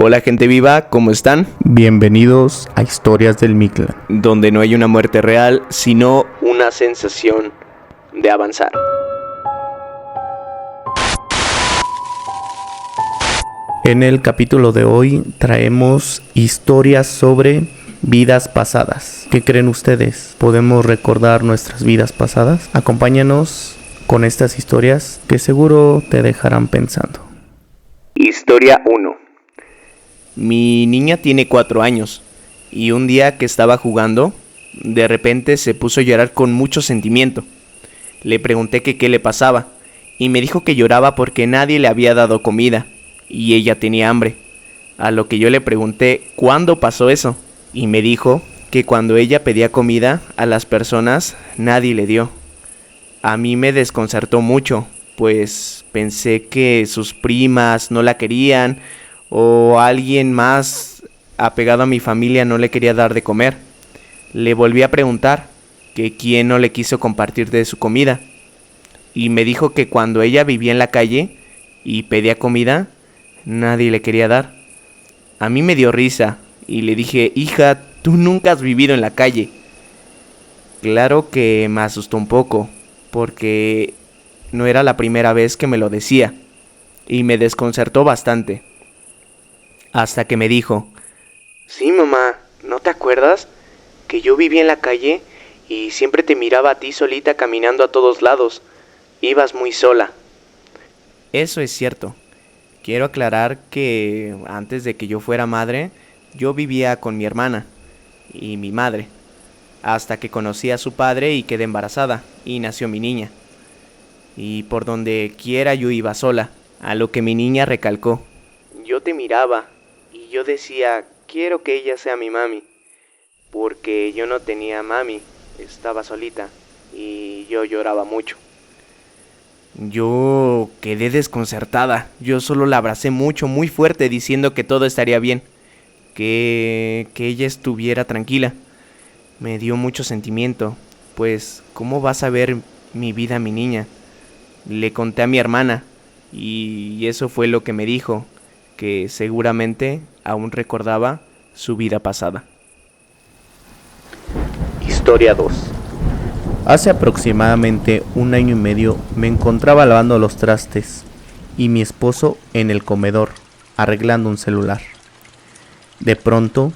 Hola gente viva, ¿cómo están? Bienvenidos a Historias del Mictlán, Donde no hay una muerte real, sino una sensación de avanzar. En el capítulo de hoy traemos historias sobre vidas pasadas. ¿Qué creen ustedes? ¿Podemos recordar nuestras vidas pasadas? Acompáñanos con estas historias que seguro te dejarán pensando. Historia 1. Mi niña tiene 4 años y un día que estaba jugando, de repente se puso a llorar con mucho sentimiento. Le pregunté que qué le pasaba y me dijo que lloraba porque nadie le había dado comida y ella tenía hambre. A lo que yo le pregunté cuándo pasó eso y me dijo que cuando ella pedía comida a las personas nadie le dio. A mí me desconcertó mucho, pues pensé que sus primas no la querían o alguien más apegado a mi familia no le quería dar de comer. Le volví a preguntar que quién no le quiso compartir de su comida y me dijo que cuando ella vivía en la calle y pedía comida, nadie le quería dar. A mí me dio risa y le dije, hija, tú nunca has vivido en la calle. Claro que me asustó un poco, porque no era la primera vez que me lo decía, y me desconcertó bastante. Hasta que me dijo, sí mamá, ¿no te acuerdas? Que yo vivía en la calle y siempre te miraba a ti solita caminando a todos lados. Ibas muy sola. Eso es cierto. Quiero aclarar que antes de que yo fuera madre, yo vivía con mi hermana y mi madre, hasta que conocí a su padre y quedé embarazada y nació mi niña. Y por donde quiera yo iba sola, a lo que mi niña recalcó. Yo te miraba y yo decía, quiero que ella sea mi mami, porque yo no tenía mami, estaba solita y yo lloraba mucho. Yo quedé desconcertada, yo solo la abracé mucho, muy fuerte, diciendo que todo estaría bien, que ella estuviera tranquila. Me dio mucho sentimiento, pues ¿cómo vas a ver mi vida a mi niña? Le conté a mi hermana y eso fue lo que me dijo, que seguramente aún recordaba su vida pasada. Historia 2. Hace aproximadamente 1 año y medio me encontraba lavando los trastes y mi esposo en el comedor arreglando un celular. De pronto,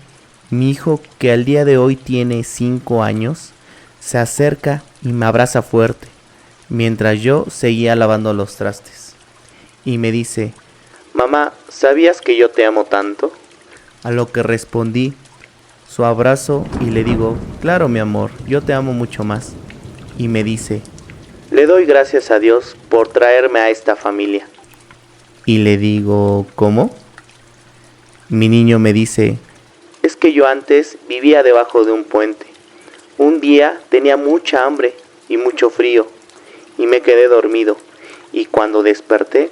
mi hijo, que al día de hoy tiene 5 años, se acerca y me abraza fuerte, mientras yo seguía lavando los trastes. Y me dice, Mamá, ¿sabías que yo te amo tanto? a lo que respondí su abrazo y le digo, claro mi amor, yo te amo mucho más. Y me dice, le doy gracias a Dios por traerme a esta familia. Y le digo, ¿cómo? Mi niño me dice, es que yo antes vivía debajo de un puente. Un día tenía mucha hambre y mucho frío y me quedé dormido. Y cuando desperté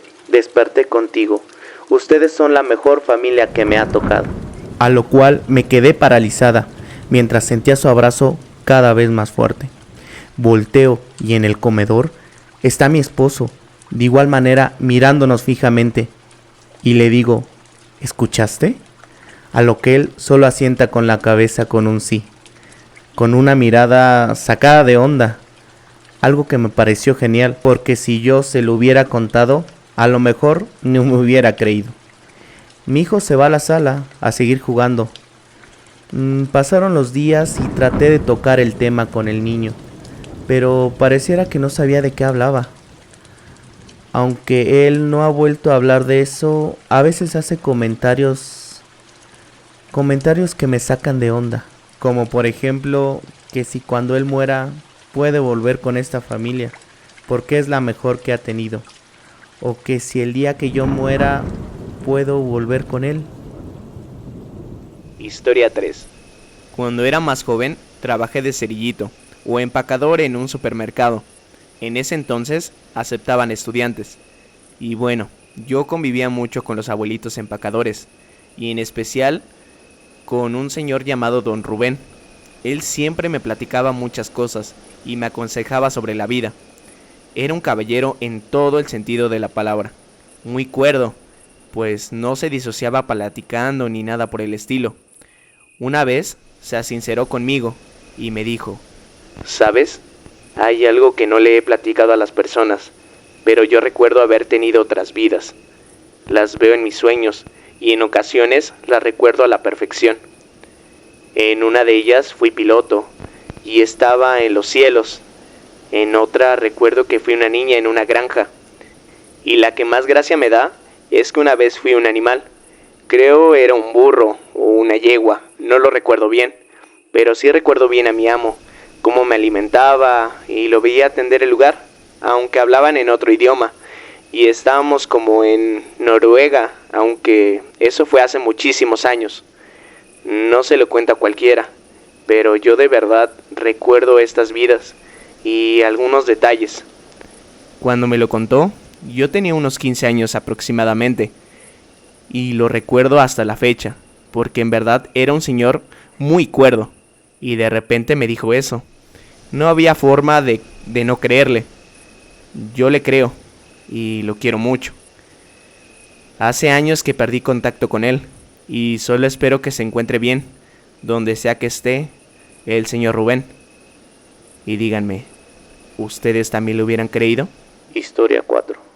contigo. Ustedes son la mejor familia que me ha tocado. A lo cual me quedé paralizada mientras sentía su abrazo cada vez más fuerte. Volteo y en el comedor está mi esposo, de igual manera mirándonos fijamente. Y le digo, ¿escuchaste? A lo que él solo asienta con la cabeza con un sí, con una mirada sacada de onda. Algo que me pareció genial, porque si yo se lo hubiera contado, a lo mejor no me hubiera creído. Mi hijo se va a la sala a seguir jugando. Pasaron los días y traté de tocar el tema con el niño, pero pareciera que no sabía de qué hablaba. Aunque él no ha vuelto a hablar de eso, a veces hace comentarios que me sacan de onda, como por ejemplo que si cuando él muera puede volver con esta familia, porque es la mejor que ha tenido, o que si el día que yo muera puedo volver con él. Historia 3. Cuando era más joven, trabajé de cerillito o empacador en un supermercado. En ese entonces aceptaban estudiantes. Y bueno, yo convivía mucho con los abuelitos empacadores, y en especial con un señor llamado Don Rubén. Él siempre me platicaba muchas cosas y me aconsejaba sobre la vida. Era un caballero en todo el sentido de la palabra, muy cuerdo, pues no se disociaba platicando ni nada por el estilo. Una vez se sinceró conmigo y me dijo: ¿sabes? Hay algo que no le he platicado a las personas, pero yo recuerdo haber tenido otras vidas. Las veo en mis sueños y en ocasiones las recuerdo a la perfección. En una de ellas fui piloto y estaba en los cielos. En otra recuerdo que fui una niña en una granja. Y la que más gracia me da es que una vez fui un animal. Creo era un burro o una yegua, no lo recuerdo bien, pero sí recuerdo bien a mi amo, cómo me alimentaba y lo veía atender el lugar, aunque hablaban en otro idioma. Y estábamos como en Noruega, aunque eso fue hace muchísimos años. No se lo cuenta a cualquiera, pero yo de verdad recuerdo estas vidas y algunos detalles. Cuando me lo contó, yo tenía unos 15 años aproximadamente, y lo recuerdo hasta la fecha, porque en verdad era un señor muy cuerdo, y de repente me dijo eso. No había forma de no creerle. Yo le creo, y lo quiero mucho. Hace años que perdí contacto con él, y solo espero que se encuentre bien, donde sea que esté, el señor Rubén. Y díganme, ¿ustedes también lo hubieran creído? Historia 4.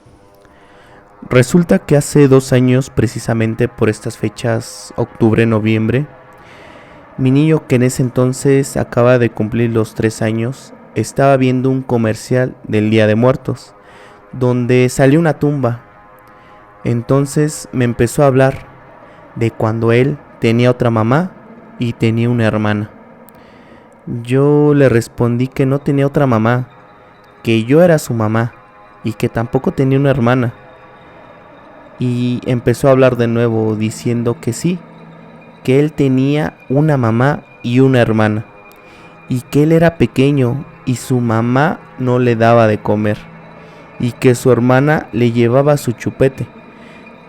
Resulta que hace 2 años, precisamente por estas fechas, octubre, noviembre, mi niño, que en ese entonces acaba de cumplir los 3 años, estaba viendo un comercial del Día de Muertos, donde salió una tumba. Entonces me empezó a hablar de cuando él tenía otra mamá y tenía una hermana. Yo le respondí que no tenía otra mamá, que yo era su mamá y que tampoco tenía una hermana. Y empezó a hablar de nuevo diciendo que sí, que él tenía una mamá y una hermana, y que él era pequeño y su mamá no le daba de comer, y que su hermana le llevaba su chupete.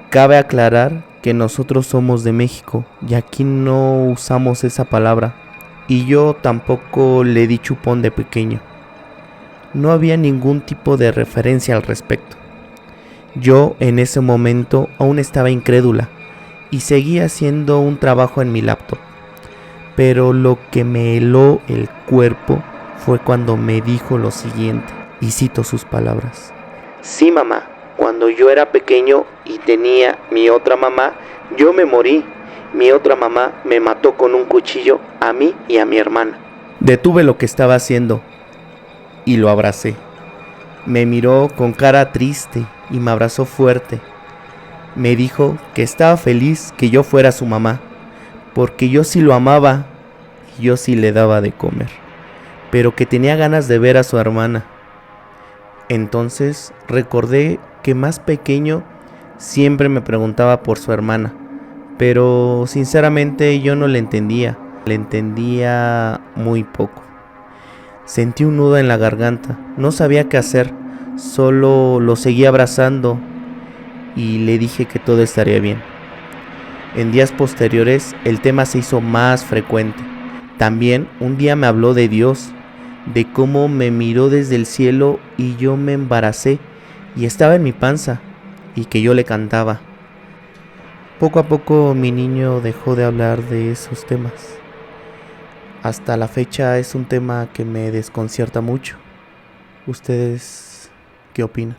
Cabe aclarar que nosotros somos de México y aquí no usamos esa palabra, y yo tampoco le di chupón de pequeño. No había ningún tipo de referencia al respecto. Yo en ese momento aún estaba incrédula y seguía haciendo un trabajo en mi laptop. Pero lo que me heló el cuerpo fue cuando me dijo lo siguiente, y cito sus palabras: sí, mamá, cuando yo era pequeño y tenía mi otra mamá, yo me morí. Mi otra mamá me mató con un cuchillo a mí y a mi hermana. Detuve lo que estaba haciendo y lo abracé. Me miró con cara triste y me abrazó fuerte. Me dijo que estaba feliz que yo fuera su mamá, porque yo sí lo amaba y yo sí le daba de comer, pero que tenía ganas de ver a su hermana. Entonces recordé que más pequeño siempre me preguntaba por su hermana, pero sinceramente yo no le entendía muy poco. Sentí un nudo en la garganta, no sabía qué hacer, solo lo seguí abrazando y le dije que todo estaría bien. En días posteriores el tema se hizo más frecuente. También un día me habló de Dios, de cómo me miró desde el cielo y yo me embaracé y estaba en mi panza y que yo le cantaba. Poco a poco mi niño dejó de hablar de esos temas. Hasta la fecha es un tema que me desconcierta mucho. ¿Ustedes qué opinan?